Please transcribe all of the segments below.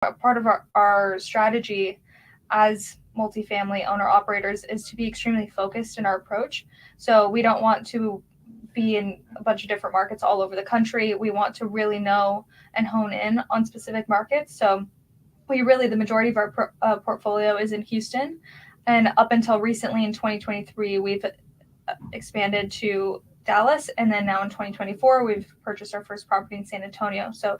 Part of our strategy as multifamily owner operators is to be extremely focused in our approach. So we don't want to be in a bunch of different markets all over the country. We want to really know and hone in on specific markets. So the majority of our portfolio is in Houston. And up until recently in 2023, we've expanded to Dallas. And then now in 2024, we've purchased our first property in San Antonio. So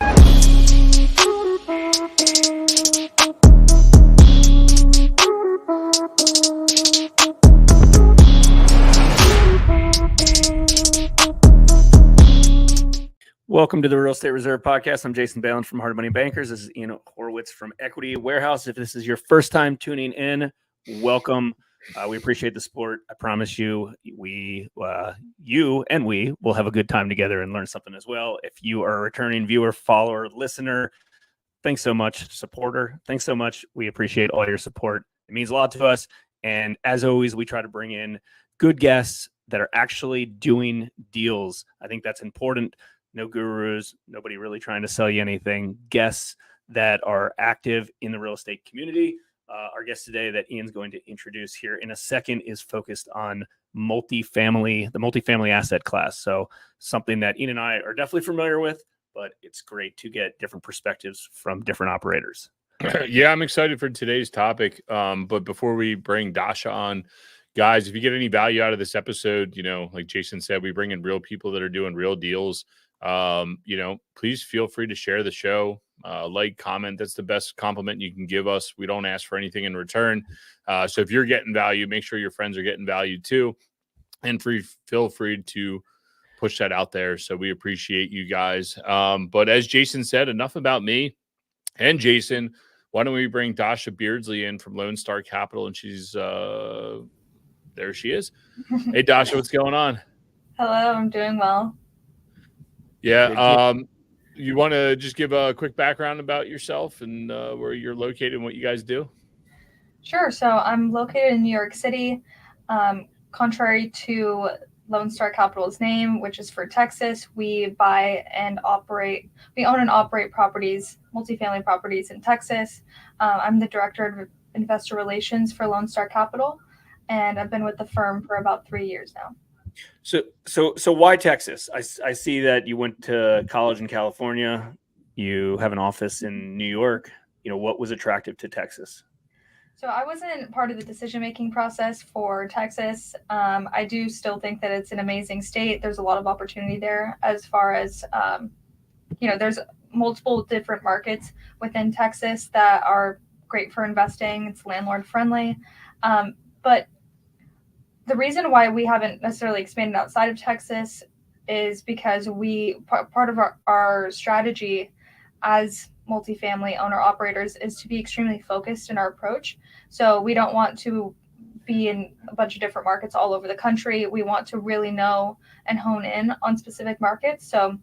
welcome to the Real Estate Reserve Podcast. I'm Jason Balin from Hard Money Bankers. This is Ian Horowitz from Equity Warehouse. If this is your first time tuning in, welcome. We appreciate the support. I promise you, you and we will have a good time together and learn something as well. If you are a returning viewer, follower, listener, thanks so much. Supporter, thanks so much. We appreciate all your support. It means a lot to us. And as always, we try to bring in good guests that are actually doing deals. I think that's important. No gurus, nobody really trying to sell you anything. Guests that are active in the real estate community. Our guest today that Ian's going to introduce here in a second is focused on the multifamily asset class. So something that Ian and I are definitely familiar with, but it's great to get different perspectives from different operators. Yeah, I'm excited for today's topic. But before we bring Dasha on, guys, if you get any value out of this episode, like Jason said, we bring in real people that are doing real deals. Please feel free to share the show, comment. That's the best compliment you can give us. We don't ask for anything in return. So if you're getting value, make sure your friends are getting value too. And feel free to push that out there. So we appreciate you guys. But as Jason said, enough about me and Jason. Why don't we bring Dasha Beardsley in from Lone Star Capital? And she's there she is. Hey, Dasha, what's going on? hello, I'm doing well. Yeah. You want to just give a quick background about yourself and where you're located and what you guys do? Sure. So I'm located in New York City. Contrary to Lone Star Capital's name, which is for Texas, we own and operate properties, multifamily properties in Texas. I'm the director of investor relations for Lone Star Capital, and I've been with the firm for about 3 years now. So why Texas? I see that you went to college in California. You have an office in New York. What was attractive to Texas? So I wasn't part of the decision-making process for Texas. I do still think that it's an amazing state. There's a lot of opportunity there as far as, there's multiple different markets within Texas that are great for investing. It's landlord friendly. But the reason why we haven't necessarily expanded outside of Texas is because part of our strategy as multifamily owner operators is to be extremely focused in our approach. So we don't want to be in a bunch of different markets all over the country. We want to really know and hone in on specific markets. So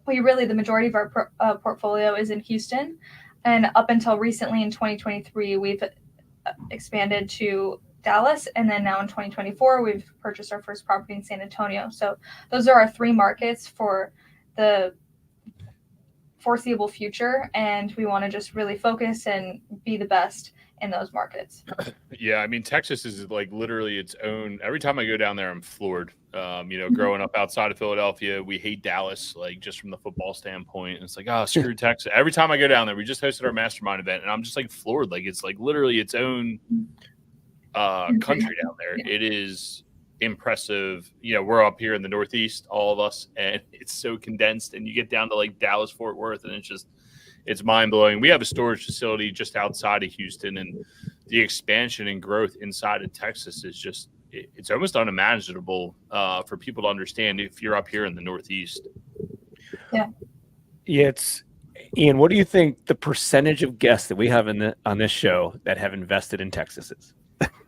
the majority of our portfolio is in Houston. And up until recently in 2023, we've expanded to Dallas, and then now in 2024 we've purchased our first property in San Antonio. So those are our three markets for the foreseeable future, and we want to just really focus and be the best in those markets. Yeah, I mean, Texas is like literally its own. Every time I go down there, I'm floored. Growing up outside of Philadelphia, we hate Dallas, like just from the football standpoint. And it's like, oh, screw Texas. Every time I go down there, we just hosted our mastermind event, and I'm just like floored. Like it's like literally its own country down there. It is impressive. We're up here in the Northeast, all of us, and it's so condensed, and you get down to like Dallas, Fort Worth, and it's mind blowing. We have a storage facility just outside of Houston, and the expansion and growth inside of Texas is it's almost unimaginable for people to understand if you're up here in the Northeast. Yeah, it's Ian. What do you think the percentage of guests that we have on this show that have invested in Texas is?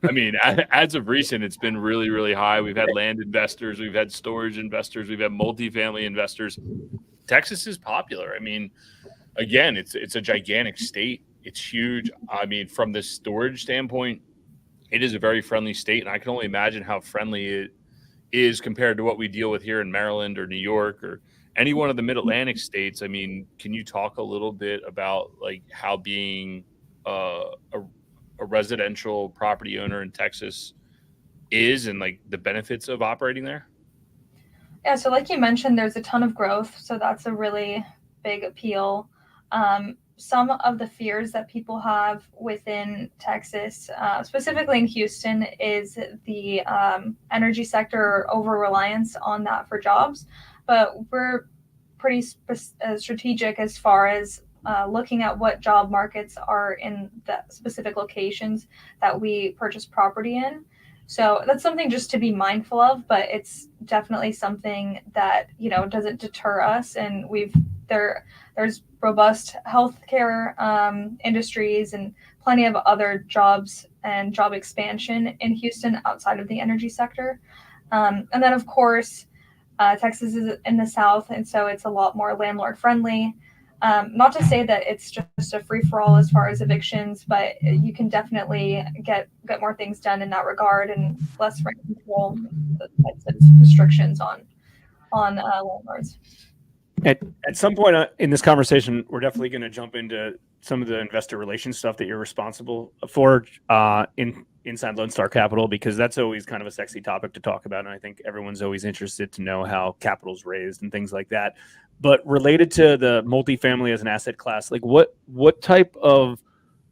I mean, as of recent, it's been really, really high. We've had land investors, we've had storage investors, we've had multifamily investors. Texas is popular. I mean, again, it's a gigantic state. It's huge. I mean, from the storage standpoint, it is a very friendly state, and I can only imagine how friendly it is compared to what we deal with here in Maryland or New York or any one of the Mid-Atlantic states, I mean, can you talk a little bit about like how being a residential property owner in Texas is and like the benefits of operating there? Yeah, so like you mentioned, there's a ton of growth, so that's a really big appeal. Some of the fears that people have within Texas, specifically in Houston, is the energy sector over reliance on that for jobs. But we're pretty strategic as far as looking at what job markets are in the specific locations that we purchase property in. So that's something just to be mindful of, but it's definitely something that, doesn't deter us. And there's robust healthcare industries and plenty of other jobs and job expansion in Houston outside of the energy sector. And then, of course, Texas is in the South, and so it's a lot more landlord friendly. Not to say that it's just a free for all as far as evictions, but you can definitely get more things done in that regard and less rent control, the types of restrictions on landlords. At some point in this conversation, we're definitely going to jump into some of the investor relations stuff that you're responsible for inside Lone Star Capital, because that's always kind of a sexy topic to talk about. And I think everyone's always interested to know how capital's raised and things like that. But related to the multifamily as an asset class, like what type of,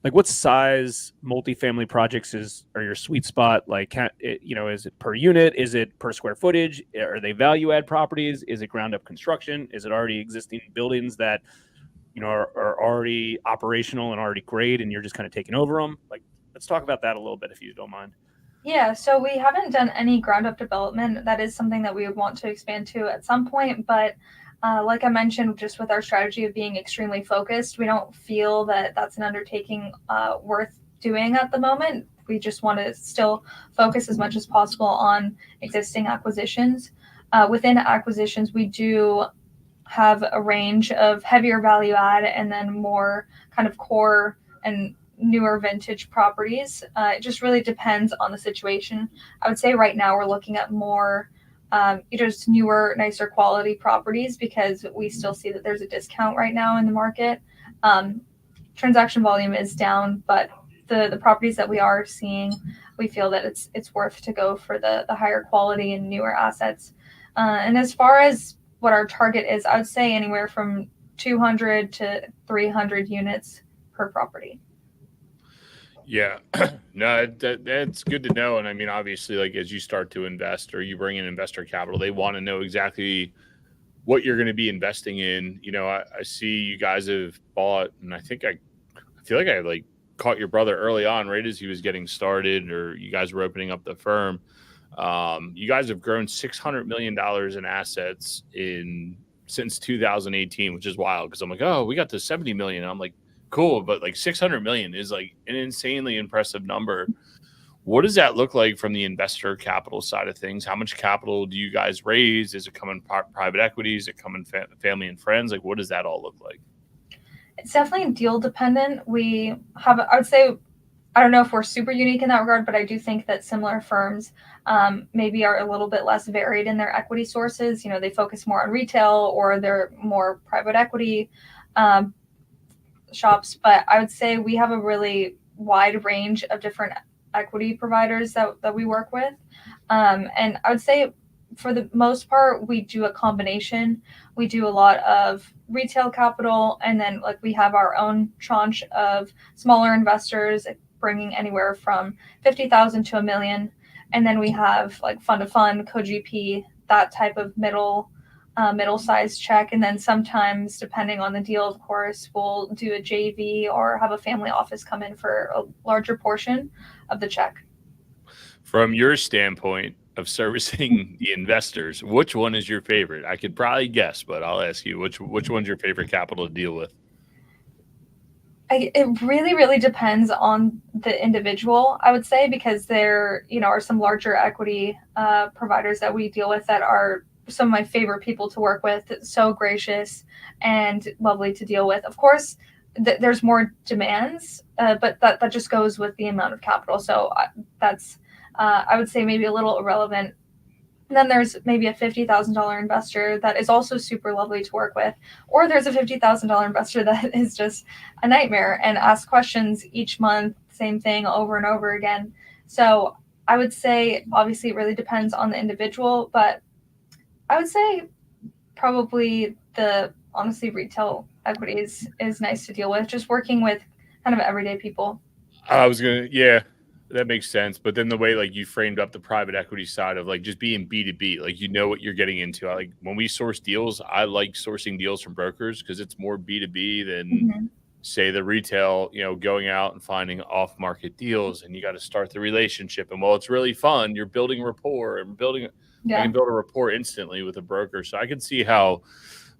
like what size multifamily projects are your sweet spot? Like, is it per unit? Is it per square footage? Are they value add properties? Is it ground up construction? Is it already existing buildings that, are already operational and already great and you're just kind of taking over them? Like, let's talk about that a little bit if you don't mind. Yeah, so we haven't done any ground up development. That is something that we would want to expand to at some point, but like I mentioned, just with our strategy of being extremely focused, we don't feel that that's an undertaking worth doing at the moment. We just want to still focus as much as possible on existing acquisitions. Within acquisitions, we do have a range of heavier value add and then more kind of core and newer vintage properties. It just really depends on the situation. I would say right now we're looking at more just newer, nicer quality properties because we still see that there's a discount right now in the market. Transaction volume is down, but the properties that we are seeing, we feel that it's worth to go for the higher quality and newer assets. And as far as what our target is, I would say anywhere from 200 to 300 units per property. Yeah, no, that's good to know. And I mean, obviously, like as you start to invest or you bring in investor capital, they want to know exactly what you're going to be investing in. I see you guys have bought, and I feel like I like caught your brother early on, right as he was getting started, or you guys were opening up the firm. You guys have grown $600 million in assets since 2018, which is wild because I'm like, oh, we got to 70 million. And I'm like, cool, but like 600 million is like an insanely impressive number. What does that look like from the investor capital side of things? How much capital do you guys raise? Is it coming private equity? Is it coming family and friends? Like, what does that all look like? It's definitely deal dependent. We have, I would say, I don't know if we're super unique in that regard, but I do think that similar firms maybe are a little bit less varied in their equity sources. They focus more on retail or they're more private equity shops, but I would say we have a really wide range of different equity providers that we work with. And I would say for the most part, we do a combination. We do a lot of retail capital, and then like we have our own tranche of smaller investors bringing anywhere from 50,000 to $1 million. And then we have like fund to fund, co-GP, that type of middle-sized check. And then sometimes, depending on the deal, of course, we'll do a JV or have a family office come in for a larger portion of the check. From your standpoint of servicing the investors, which one is your favorite? I could probably guess, but I'll ask you, which one's your favorite capital to deal with? It really, really depends on the individual, I would say, because there, are some larger equity providers that we deal with that are some of my favorite people to work with. So gracious and lovely to deal with. Of course, there's more demands, but that just goes with the amount of capital. So that's, I would say, maybe a little irrelevant And then there's maybe a $50,000 investor that is also super lovely to work with. Or there's a $50,000 investor that is just a nightmare and asks questions each month, same thing over and over again. So I would say, obviously, it really depends on the individual, but I would say probably honestly, retail equity is nice to deal with, just working with kind of everyday people. Yeah, that makes sense. But then the way like you framed up the private equity side of like just being B2B, like you know what you're getting into. Like when we source deals, I like sourcing deals from brokers because it's more B2B than say the retail, going out and finding off market deals, and you got to start the relationship. And while it's really fun, you're building rapport and I can build a rapport instantly with a broker. So I can see how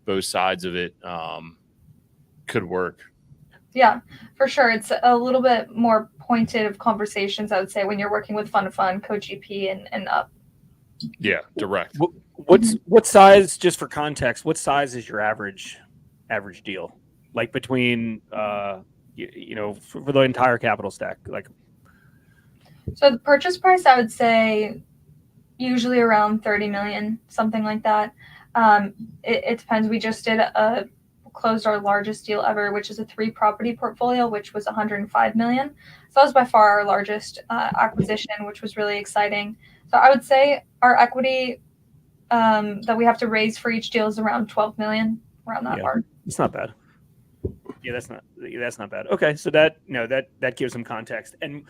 both sides of it could work. Yeah, for sure. It's a little bit more pointed of conversations, I would say, when you're working with fund to fund, co-GP, and up. Yeah, direct. What size, just for context, what size is your average deal? Like between, for the entire capital stack? Like, so the purchase price, I would say, usually around 30 million, something like that. It depends. We just closed our largest deal ever, which is a 3-property portfolio, which was 105 million. So that was by far our largest acquisition, which was really exciting. So I would say our equity that we have to raise for each deal is around 12 million, around that mark. It's not bad. Yeah, that's not bad. Okay, so that gives some context. And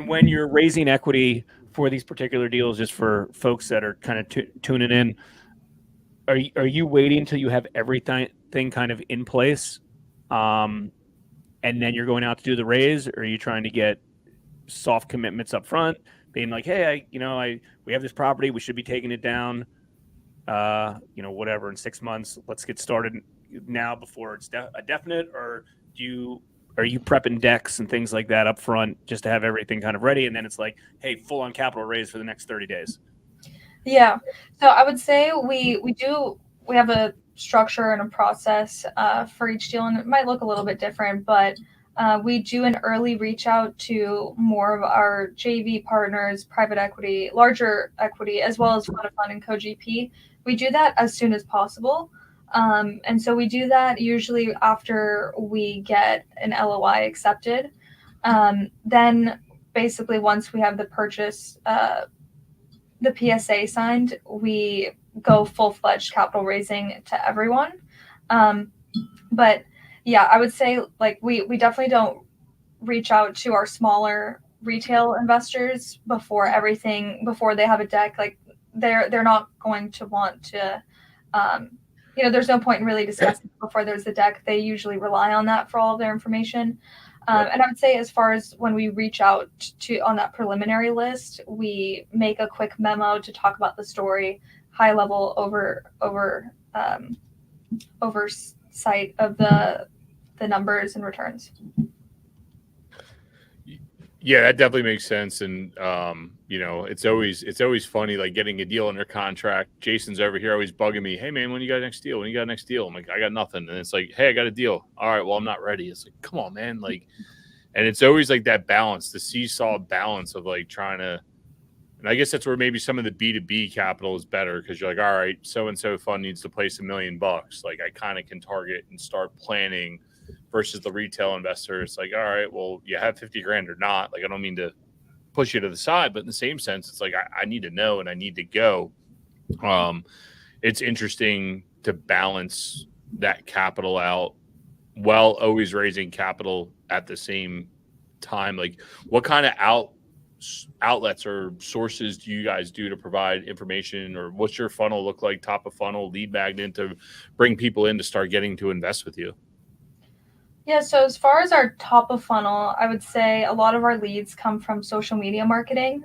when you're raising equity for these particular deals, just for folks that are kind of tuning in, are you waiting until you have everything kind of in place, and then you're going out to do the raise, or are you trying to get soft commitments up front, being like, hey, we have this property, we should be taking it down, whatever, in 6 months, let's get started now before it's a definite, or are you prepping decks and things like that up front just to have everything kind of ready, and then it's like, hey, full on capital raise for the next 30 days? Yeah, so I would say we have a structure and a process for each deal, and it might look a little bit different, but we do an early reach out to more of our JV partners, private equity, larger equity, as well as fund of fund and co-GP. We do that as soon as possible. And so we do that usually after we get an LOI accepted. Then basically once we have the purchase, the PSA signed, we go full-fledged capital raising to everyone. But yeah, I would say like we definitely don't reach out to our smaller retail investors before they have a deck. Like they're not going to want to, there's no point in really discussing before there's the deck. They usually rely on that for all of their information. And I would say as far as when we reach out on that preliminary list, we make a quick memo to talk about the story, high level oversight of the numbers and returns. Yeah, that definitely makes sense. And, it's always funny, like getting a deal under contract. Jason's over here always bugging me. Hey man, when you got next deal? I'm like, I got nothing. And it's like, hey, I got a deal. All right, well, I'm not ready. It's like, come on, man. Like, and it's always like that balance, the seesaw balance of like trying to, and I guess that's where maybe some of the B2B capital is better. Cause you're like, all right, so-and-so fund needs to place $1 million. Like I kind of can target and start planning versus the retail investor. It's like, all right, well, you have 50 grand or not. Like, I don't mean to push you to the side, but in the same sense, it's like, I need to know and I need to go. It's interesting to balance that capital out while always raising capital at the same time. Like what kind of outlets or sources do you guys do to provide information, or what's your funnel look like, top of funnel, lead magnet, to bring people in to start getting to invest with you? Yeah, so as far as our top of funnel, I would say a lot of our leads come from social media marketing.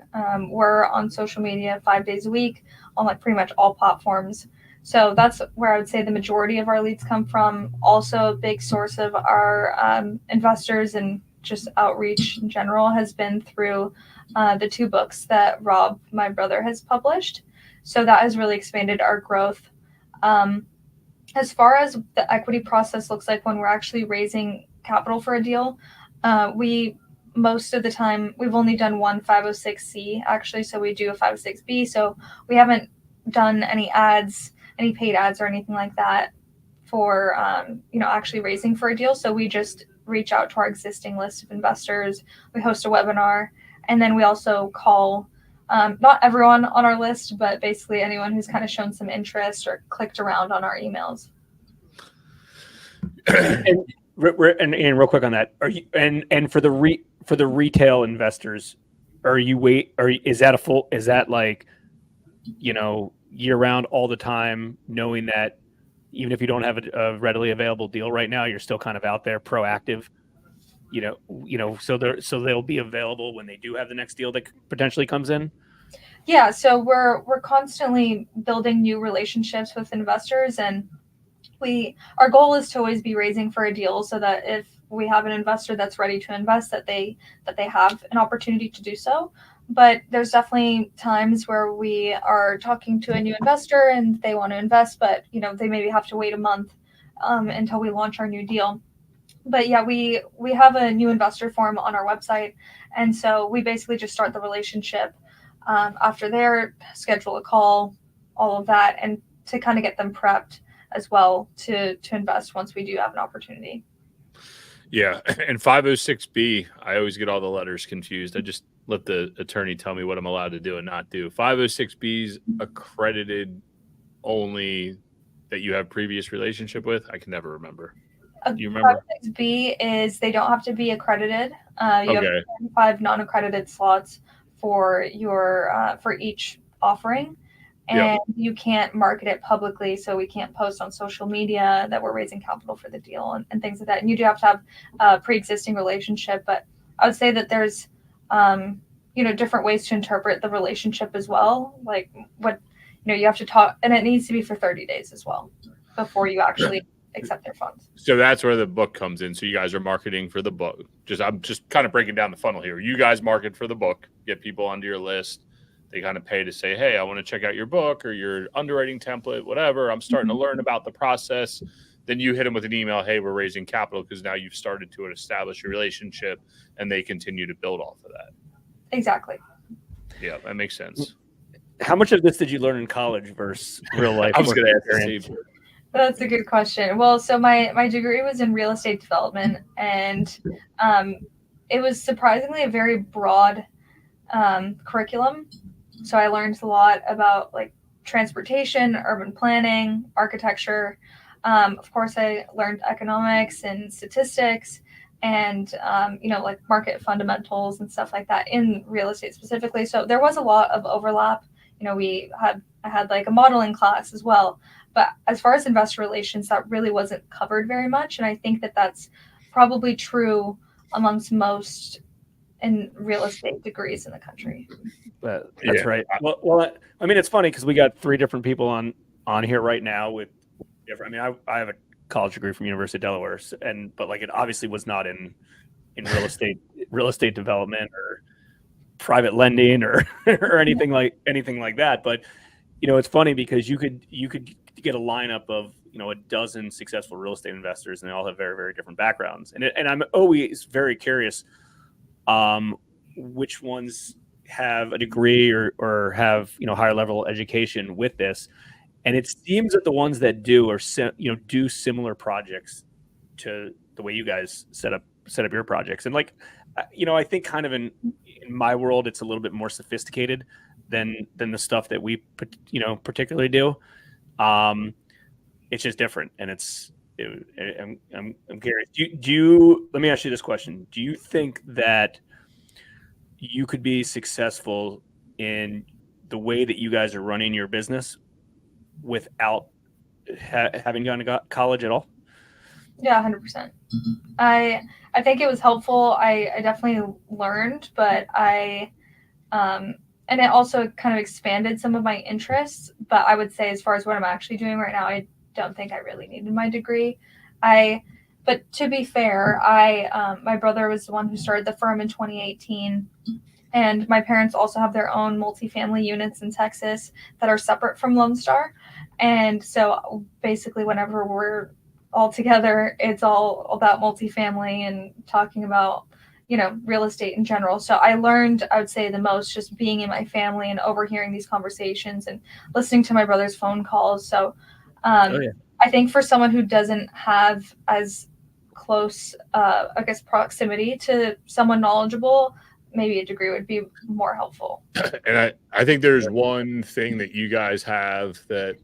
We're on social media 5 days a week on like pretty much all platforms. So that's where I would say the majority of our leads come from. Also, a big source of our investors and just outreach in general has been through the 2 books that Rob, my brother, has published. So that has really expanded our growth. As far as the equity process looks like when we're actually raising capital for a deal, most of the time we've only done one 506C actually, so we do a 506B. So we haven't done any ads, any paid ads or anything like that for, actually raising for a deal. So we just reach out to our existing list of investors. We host a webinar, and then we also call not everyone on our list, but basically anyone who's kind of shown some interest or clicked around on our emails. And real quick on that, are you and for the retail investors, is that like, year round all the time, knowing that even if you don't have a readily available deal right now, you're still kind of out there proactive, so they'll be available when they do have the next deal that potentially comes in. Yeah, so we're constantly building new relationships with investors, and our goal is to always be raising for a deal, so that if we have an investor that's ready to invest, that they have an opportunity to do so. But there's definitely times where we are talking to a new investor and they want to invest, but they maybe have to wait a month until we launch our new deal. But yeah, we have a new investor form on our website, and so we basically just start the relationship. After there, schedule a call, all of that, and to kind of get them prepped as well to invest once we do have an opportunity. Yeah, and 506B, I always get all the letters confused. I just let the attorney tell me what I'm allowed to do and not do. 506B's accredited only that you have previous relationship with? I can never remember. Do you remember? 506B is they don't have to be accredited. You have 5 non-accredited slots for your for each offering, and you can't market it publicly, so we can't post on social media that we're raising capital for the deal and things like that. And you do have to have a pre-existing relationship, but I would say that there's different ways to interpret the relationship as well. Like what you have to talk, and it needs to be for 30 days as well before you actually accept their funds. So that's where the book comes in. So you guys are marketing for the book. I'm just kind of breaking down the funnel here. You guys market for the book, get people onto your list. They kind of pay to say, hey, I want to check out your book or your underwriting template, whatever. I'm starting to learn about the process. Then you hit them with an email, hey, we're raising capital, because now you've started to establish a relationship, and they continue to build off of that. Exactly. Yeah, that makes sense. How much of this did you learn in college versus real life? I was going to ask the same. That's a good question. Well, so my degree was in real estate development, and it was surprisingly a very broad curriculum. So I learned a lot about like transportation, urban planning, architecture. Of course, I learned economics and statistics, and like market fundamentals and stuff like that in real estate specifically. So there was a lot of overlap. I had like a modeling class as well. But as far as investor relations, that really wasn't covered very much. And I think that that's probably true amongst most in real estate degrees in the country. That's right. Well, I mean, it's funny because we got 3 different people on here right now with different. I mean, I have a college degree from University of Delaware, but like it obviously was not in real estate development or private lending or anything like that. But it's funny because you could get a lineup of a dozen successful real estate investors, and they all have very, very different backgrounds. And I'm always very curious which ones have a degree or have higher level education with this. And it seems that the ones that do do similar projects to the way you guys set up your projects. And like I think kind of in my world, it's a little bit more sophisticated than the stuff that we particularly do. It's just different, and I'm curious. Let me ask you this question: do you think that you could be successful in the way that you guys are running your business without having gone to college at all? Yeah, 100%. I think it was helpful. I definitely learned, but and it also kind of expanded some of my interests. But I would say, as far as what I'm actually doing right now, I don't think I really needed my degree. But to be fair, my brother was the one who started the firm in 2018. And my parents also have their own multifamily units in Texas that are separate from Lone Star. And so basically whenever we're all together, it's all about multifamily and talking about, real estate in general. So I learned, I would say, the most just being in my family and overhearing these conversations and listening to my brother's phone calls. So I think for someone who doesn't have as close, proximity to someone knowledgeable, maybe a degree would be more helpful. And I think there's one thing that you guys have that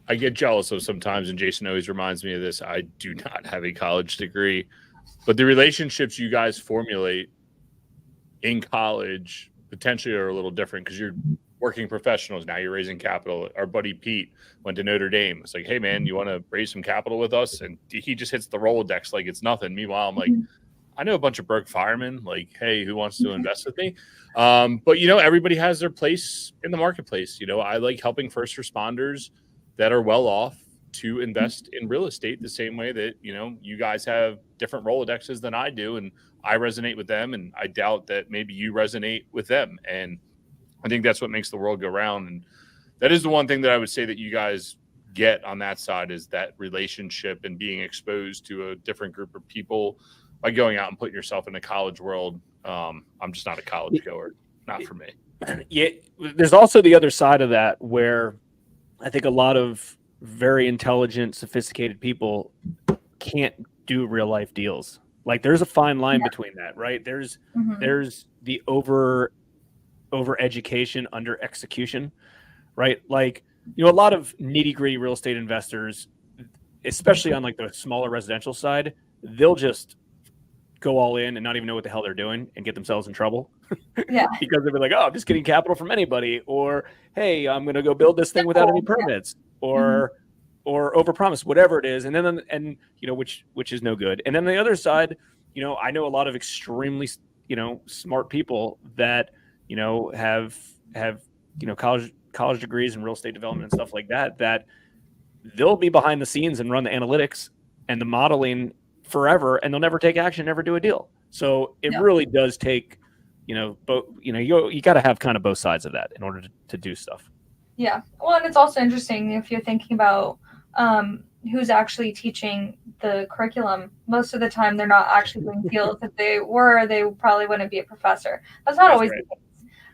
I get jealous of sometimes, and Jason always reminds me of this. I do not have a college degree, but the relationships you guys formulate in college potentially are a little different because you're working professionals. Now you're raising capital. Our buddy Pete went to Notre Dame. It's like, hey, man, you want to raise some capital with us? And he just hits the Rolodex like it's nothing. Meanwhile, I'm like, I know a bunch of broke firemen. Like, hey, who wants to invest with me? But, everybody has their place in the marketplace. I like helping first responders that are well off to invest in real estate the same way that, you guys have different Rolodexes than I do. And I resonate with them. And I doubt that maybe you resonate with them. And I think that's what makes the world go round. And that is the one thing that I would say that you guys get on that side is that relationship and being exposed to a different group of people by going out and putting yourself in the college world. I'm just not a college goer. Not for me. Yeah. There's also the other side of that where I think a lot of very intelligent, sophisticated people can't do real life deals. Like there's a fine line between that, right? There's the over education, under execution, right? Like, a lot of nitty gritty real estate investors, especially on like the smaller residential side, they'll just go all in and not even know what the hell they're doing and get themselves in trouble. Yeah. Because they'll be like, oh, I'm just getting capital from anybody, or hey, I'm going to go build this thing without any permits, or overpromise, whatever it is. And then, which is no good. And then the other side, I know a lot of extremely, smart people that, have college degrees in real estate development and stuff like that, that they'll be behind the scenes and run the analytics and the modeling forever, and they'll never take action, never do a deal. So it really does take, both, you got to have kind of both sides of that in order to do stuff. Yeah. Well, and it's also interesting if you're thinking about who's actually teaching the curriculum. Most of the time, they're not actually doing deals. If they were, they probably wouldn't be a professor. That's not always the case.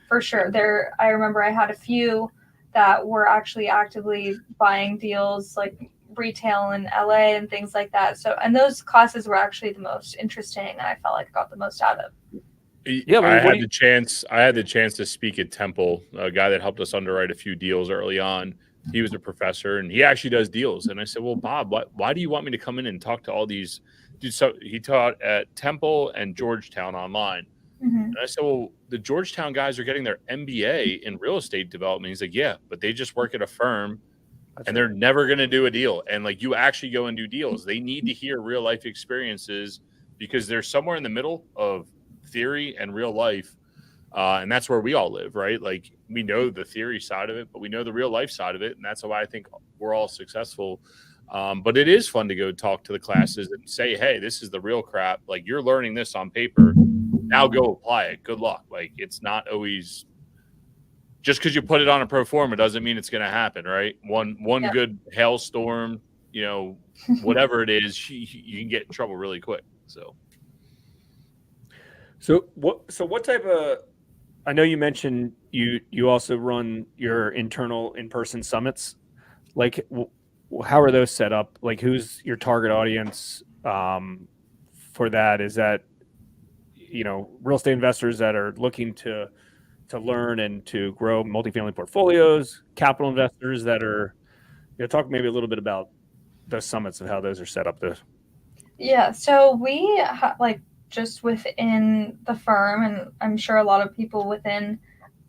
For sure. I remember I had a few that were actually actively buying deals like retail in LA and things like that. So, and those classes were actually the most interesting, and I felt like I got the most out of. Yeah, I had the chance to speak at Temple, a guy that helped us underwrite a few deals early on. He was a professor and he actually does deals. And I said, well, Bob, why do you want me to come in and talk to all these dudes? So he taught at Temple and Georgetown online. And I said, well, the Georgetown guys are getting their MBA in real estate development. He's like, yeah, but they just work at a firm and they're never going to do a deal. And like, you actually go and do deals. They need to hear real life experiences because they're somewhere in the middle of theory and real life. And that's where we all live, right? Like we know the theory side of it, but we know the real life side of it. And that's why I think we're all successful. But it is fun to go talk to the classes and say, hey, this is the real crap. Like you're learning this on paper. Now go apply it. Good luck. Like it's not always just because you put it on a pro forma doesn't mean it's going to happen, right? One good hailstorm, whatever it is, you can get in trouble really quick. So what type of? I know you mentioned you also run your internal in-person summits. Like, how are those set up? Like, who's your target audience for that? Is that real estate investors that are looking to learn and to grow multifamily portfolios, capital investors that are, talk maybe a little bit about those summits and how those are set up. Yeah, so we just within the firm, and I'm sure a lot of people within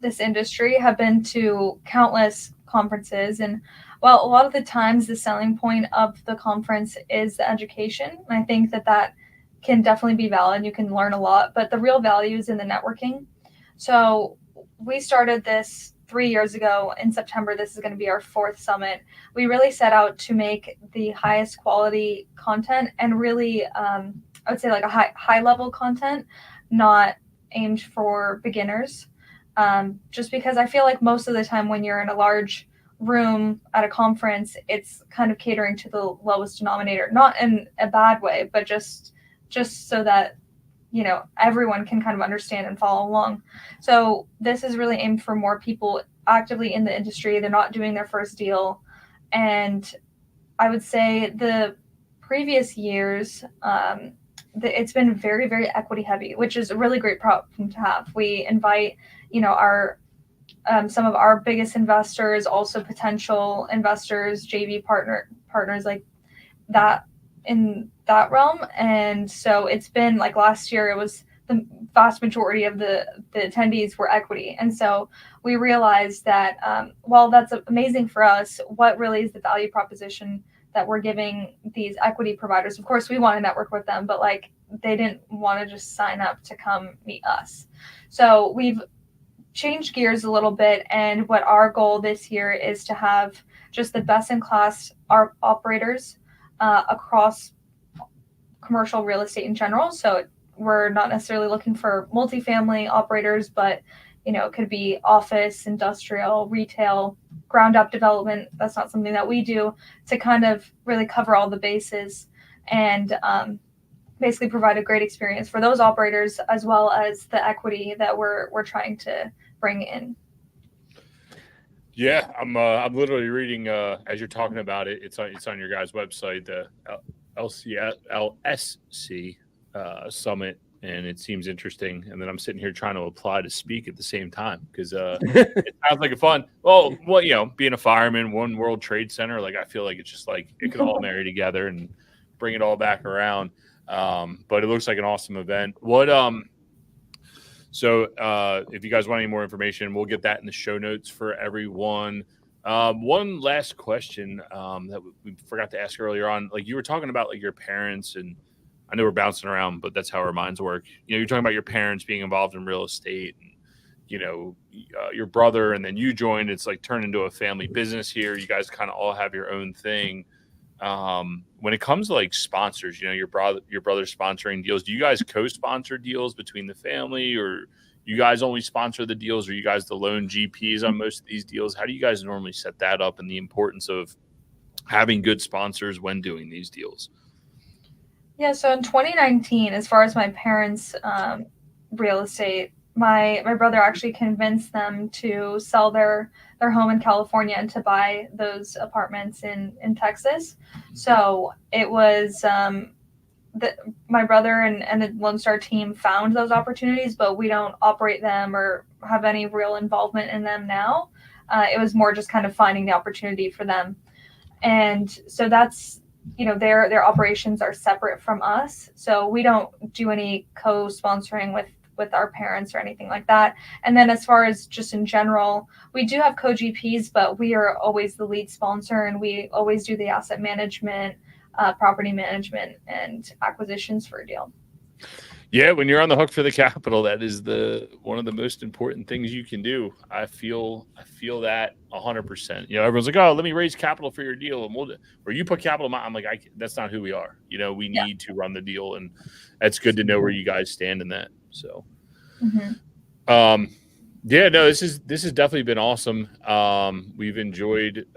this industry have been to countless conferences. And well, a lot of the times the selling point of the conference is the education. And I think that can definitely be valid. You can learn a lot, but the real value is in the networking. So we started this 3 years ago in September. This is going to be our 4th summit. We really set out to make the highest quality content and really, I would say like a high level content, not aimed for beginners. Just because I feel like most of the time when you're in a large room at a conference, it's kind of catering to the lowest denominator, not in a bad way, but just so that everyone can kind of understand and follow along. So this is really aimed for more people actively in the industry. They're not doing their first deal. And I would say the previous years, it's been very, very equity heavy, which is a really great problem to have. We invite, our some of our biggest investors, also potential investors, JV partners like that in that realm. And so it's been like last year, it was the vast majority of the attendees were equity. And so we realized that while that's amazing for us, what really is the value proposition that we're giving these equity providers? Of course, we want to network with them, but like they didn't want to just sign up to come meet us. So we've changed gears a little bit. And what our goal this year is to have just the best in class operators across commercial real estate in general. So we're not necessarily looking for multifamily operators, but it could be office, industrial, retail, ground up development. That's not something that we do, to kind of really cover all the bases and basically provide a great experience for those operators, as well as the equity that we're trying to bring in. Yeah, I'm literally reading as you're talking about it. It's on your guys' website, the LSC Summit, and it seems interesting. And then I'm sitting here trying to apply to speak at the same time because it sounds like a fun. Well, being a fireman, One World Trade Center, like I feel like it's just like it could all marry together and bring it all back around. But it looks like an awesome event. So if you guys want any more information, we'll get that in the show notes for everyone. One last question that we forgot to ask earlier on, like you were talking about like your parents, and I know we're bouncing around, but that's how our minds work. You're talking about your parents being involved in real estate, and your brother, and then you joined. It's like turned into a family business here. You guys kind of all have your own thing. When it comes to like sponsors, your brother's sponsoring deals, do you guys co-sponsor deals between the family, or you guys only sponsor the deals? Or are you guys the lone GPs on most of these deals? How do you guys normally set that up, and the importance of having good sponsors when doing these deals? Yeah, so in 2019, as far as my parents' real estate, my brother actually convinced them to sell their home in California and to buy those apartments in Texas. So it was my brother and the Lone Star team found those opportunities, but we don't operate them or have any real involvement in them now. It was more just kind of finding the opportunity for them. And so that's, their operations are separate from us. So we don't do any co-sponsoring with our parents or anything like that. And then as far as just in general, we do have co-GPs, but we are always the lead sponsor, and we always do the asset management, property management, and acquisitions for a deal. Yeah, when you're on the hook for the capital, that is one of the most important things you can do. I feel that 100%. Everyone's like, "Oh, let me raise capital for your deal," and or you put capital. I'm like, that's not who we are. We need to run the deal, and that's good to know where you guys stand in that. So, this is definitely been awesome. We've enjoyed,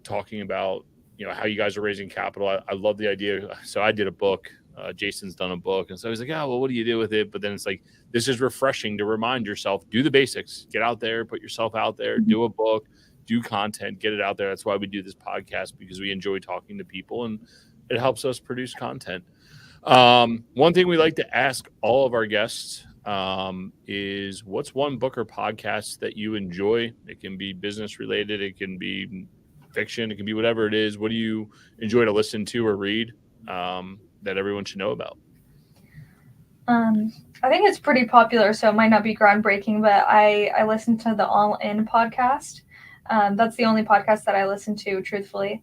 talking about, how you guys are raising capital. I love the idea. So I did a book. Jason's done a book. And so I was like, oh, well, what do you do with it? But then it's like, this is refreshing to remind yourself, do the basics, get out there, put yourself out there, do a book, do content, get it out there. That's why we do this podcast, because we enjoy talking to people and it helps us produce content. One thing we like to ask all of our guests is, what's one book or podcast that you enjoy? It can be business related. It can be fiction. It can be whatever it is. What do you enjoy to listen to or read that everyone should know about? I think it's pretty popular, so it might not be groundbreaking, but I listen to the Allin Podcast. That's the only podcast that I listen to, truthfully.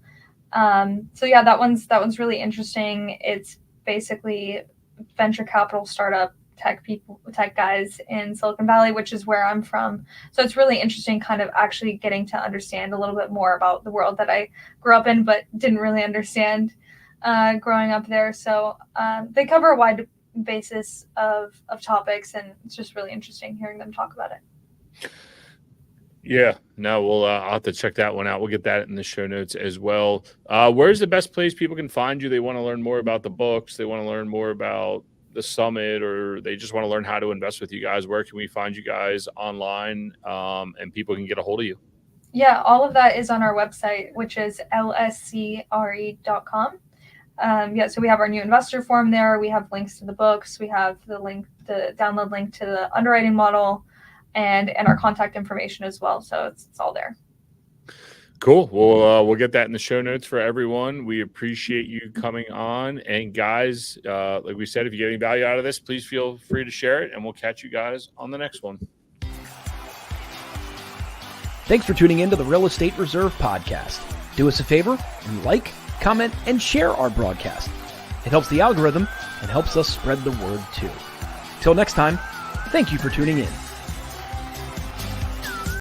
So yeah, that one's really interesting. It's basically venture capital startup tech guys in Silicon Valley, which is where I'm from. So it's really interesting kind of actually getting to understand a little bit more about the world that I grew up in, but didn't really understand growing up there. So they cover a wide basis of topics, and it's just really interesting hearing them talk about it. Yeah, no, I'll have to check that one out. We'll get that in the show notes as well. Where's the best place people can find you? They want to learn more about the books. They want to learn more about the summit, or they just want to learn how to invest with you guys, where can we find you guys online, and people can get a hold of you? Yeah, all of that is on our website, which is lscre.com. So we have our new investor form there. We have links to the books. We have the download link to the underwriting model, and our contact information as well. So it's all there. Cool. Well, we'll get that in the show notes for everyone. We appreciate you coming on. And guys, like we said, if you get any value out of this, please feel free to share it, and we'll catch you guys on the next one. Thanks for tuning in to the Real Estate Reserve Podcast. Do us a favor and like, comment, and share our broadcast. It helps the algorithm and helps us spread the word too. Till next time, thank you for tuning in.